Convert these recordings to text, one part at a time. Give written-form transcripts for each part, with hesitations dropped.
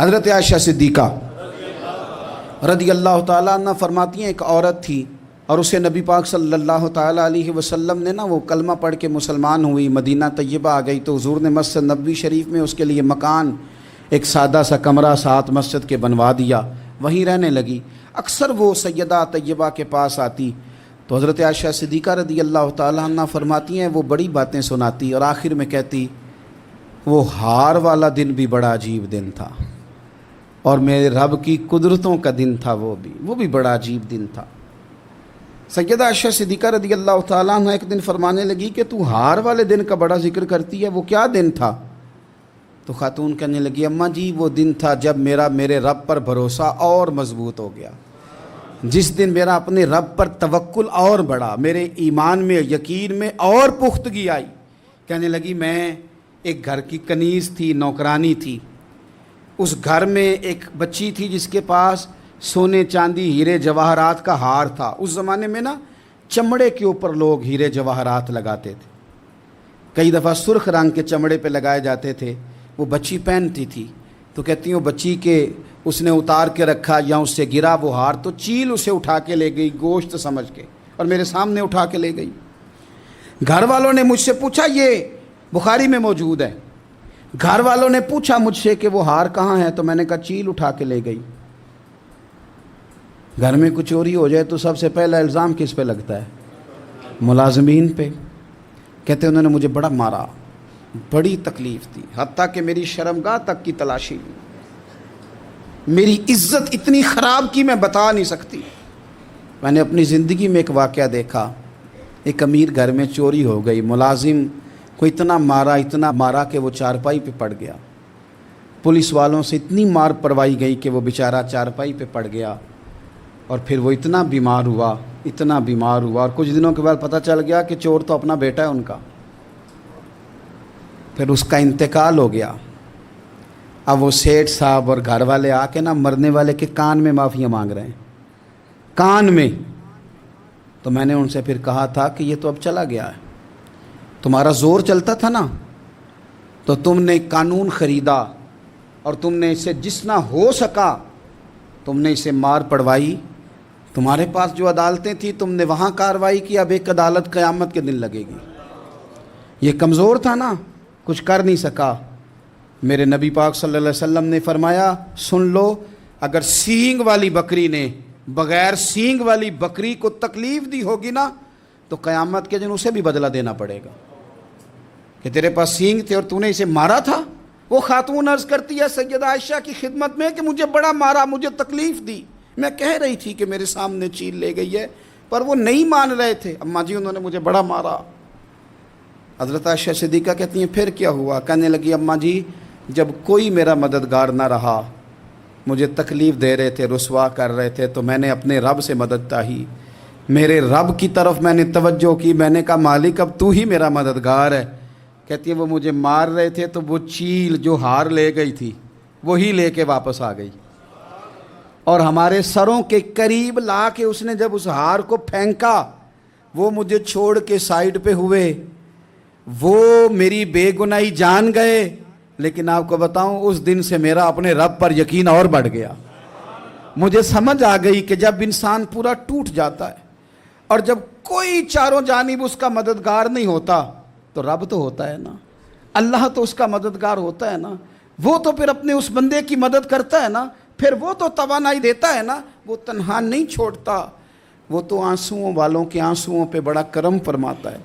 حضرت عائشہ صدیقہ رضی اللہ تعالیٰ عنہ فرماتی ہیں ایک عورت تھی اور اسے نبی پاک صلی اللہ تعالیٰ علیہ وسلم نے وہ کلمہ پڑھ کے مسلمان ہوئی، مدینہ طیبہ آ گئی تو حضور نے مسجد نبوی شریف میں اس کے لیے مکان، ایک سادہ سا کمرہ ساتھ مسجد کے بنوا دیا، وہیں رہنے لگی۔ اکثر وہ سیدہ طیبہ کے پاس آتی تو حضرت عائشہ صدیقہ رضی اللہ تعالیٰ عنہ فرماتی ہیں وہ بڑی باتیں سناتی اور آخر میں کہتی وہ ہار والا دن بھی بڑا عجیب دن تھا اور میرے رب کی قدرتوں کا دن تھا، وہ بھی بڑا عجیب دن تھا۔ سیدہ عائشہ صدیقہ رضی اللہ تعالیٰ عنہ ایک دن فرمانے لگی کہ تو ہار والے دن کا بڑا ذکر کرتی ہے، وہ کیا دن تھا؟ تو خاتون کہنے لگی اماں جی وہ دن تھا جب میرے رب پر بھروسہ اور مضبوط ہو گیا، جس دن میرا اپنے رب پر توکل اور بڑھا، میرے ایمان میں یقین میں اور پختگی آئی۔ کہنے لگی میں ایک گھر کی کنیز تھی، نوکرانی تھی، اس گھر میں ایک بچی تھی جس کے پاس سونے چاندی ہیرے جواہرات کا ہار تھا۔ اس زمانے میں چمڑے کے اوپر لوگ ہیرے جواہرات لگاتے تھے، کئی دفعہ سرخ رنگ کے چمڑے پہ لگائے جاتے تھے، وہ بچی پہنتی تھی تو کہتی ہوں بچی کے اس نے اتار کے رکھا یا اس سے گرا وہ ہار تو چیل اسے اٹھا کے لے گئی گوشت سمجھ کے اور میرے سامنے اٹھا کے لے گئی۔ گھر والوں نے مجھ سے پوچھا، یہ بخاری میں موجود ہے، گھر والوں نے پوچھا مجھ سے کہ وہ ہار کہاں ہے تو میں نے کہا چیل اٹھا کے لے گئی۔ گھر میں کچھ چوری ہو جائے تو سب سے پہلا الزام کس پہ لگتا ہے؟ ملازمین پہ۔ کہتے انہوں نے مجھے بڑا مارا، بڑی تکلیف تھی، حتیٰ کہ میری شرمگاہ تک کی تلاشی لی، میری عزت اتنی خراب کی میں بتا نہیں سکتی۔ میں نے اپنی زندگی میں ایک واقعہ دیکھا، ایک امیر گھر میں چوری ہو گئی، ملازم کو اتنا مارا کہ وہ چارپائی پہ پڑ گیا، پولیس والوں سے اتنی مار پروائی گئی کہ وہ بیچارہ چارپائی پہ پڑ گیا اور پھر وہ اتنا بیمار ہوا اور کچھ دنوں کے بعد پتہ چل گیا کہ چور تو اپنا بیٹا ہے ان کا، پھر اس کا انتقال ہو گیا۔ اب وہ سیٹھ صاحب اور گھر والے آ کے مرنے والے کے کان میں معافیاں مانگ رہے ہیں، کان میں۔ تو میں نے ان سے پھر کہا تھا کہ یہ تو اب چلا گیا ہے، تمہارا زور چلتا تھا نا تو تم نے قانون خریدا اور تم نے اسے جتنا ہو سکا تم نے اسے مار پڑوائی، تمہارے پاس جو عدالتیں تھیں تم نے وہاں کارروائی کی، اب ایک عدالت قیامت کے دن لگے گی۔ یہ کمزور تھا نا، کچھ کر نہیں سکا۔ میرے نبی پاک صلی اللہ علیہ وسلم نے فرمایا سن لو، اگر سینگ والی بکری نے بغیر سینگ والی بکری کو تکلیف دی ہوگی نا تو قیامت کے دن اسے بھی بدلہ دینا پڑے گا کہ تیرے پاس سینگ تھے اور تو نے اسے مارا تھا۔ وہ خاتون عرض کرتی ہے سیدہ عائشہ کی خدمت میں کہ مجھے بڑا مارا، مجھے تکلیف دی، میں کہہ رہی تھی کہ میرے سامنے چیل لے گئی ہے پر وہ نہیں مان رہے تھے، اماں جی انہوں نے مجھے بڑا مارا۔ حضرت عائشہ صدیقہ کہتی ہیں پھر کیا ہوا؟ کہنے لگی اماں جی جب کوئی میرا مددگار نہ رہا، مجھے تکلیف دے رہے تھے، رسوا کر رہے تھے، تو میں نے اپنے رب سے مدد چاہی، میرے رب کی طرف میں نے توجہ کی، میں نے کہا مالک اب تو ہی میرا مددگار ہے۔ کہتی ہے وہ مجھے مار رہے تھے تو وہ چیل جو ہار لے گئی تھی وہی لے کے واپس آ گئی اور ہمارے سروں کے قریب لا کے اس نے جب اس ہار کو پھینکا وہ مجھے چھوڑ کے سائیڈ پہ ہوئے، وہ میری بے گناہی جان گئے، لیکن آپ کو بتاؤں اس دن سے میرا اپنے رب پر یقین اور بڑھ گیا۔ مجھے سمجھ آ گئی کہ جب انسان پورا ٹوٹ جاتا ہے اور جب کوئی چاروں جانب اس کا مددگار نہیں ہوتا تو رب تو ہوتا ہے نا، اللہ تو اس کا مددگار ہوتا ہے نا، وہ تو پھر اپنے اس بندے کی مدد کرتا ہے نا، پھر وہ تو توانائی دیتا ہے نا، وہ تنہا نہیں چھوڑتا، وہ تو آنسوؤں والوں کے آنسوؤں پہ بڑا کرم فرماتا ہے،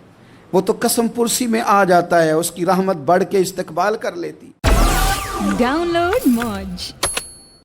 وہ تو قسم پرسی میں آ جاتا ہے، اس کی رحمت بڑھ کے استقبال کر لیتی۔ ڈاؤن لوڈ موج۔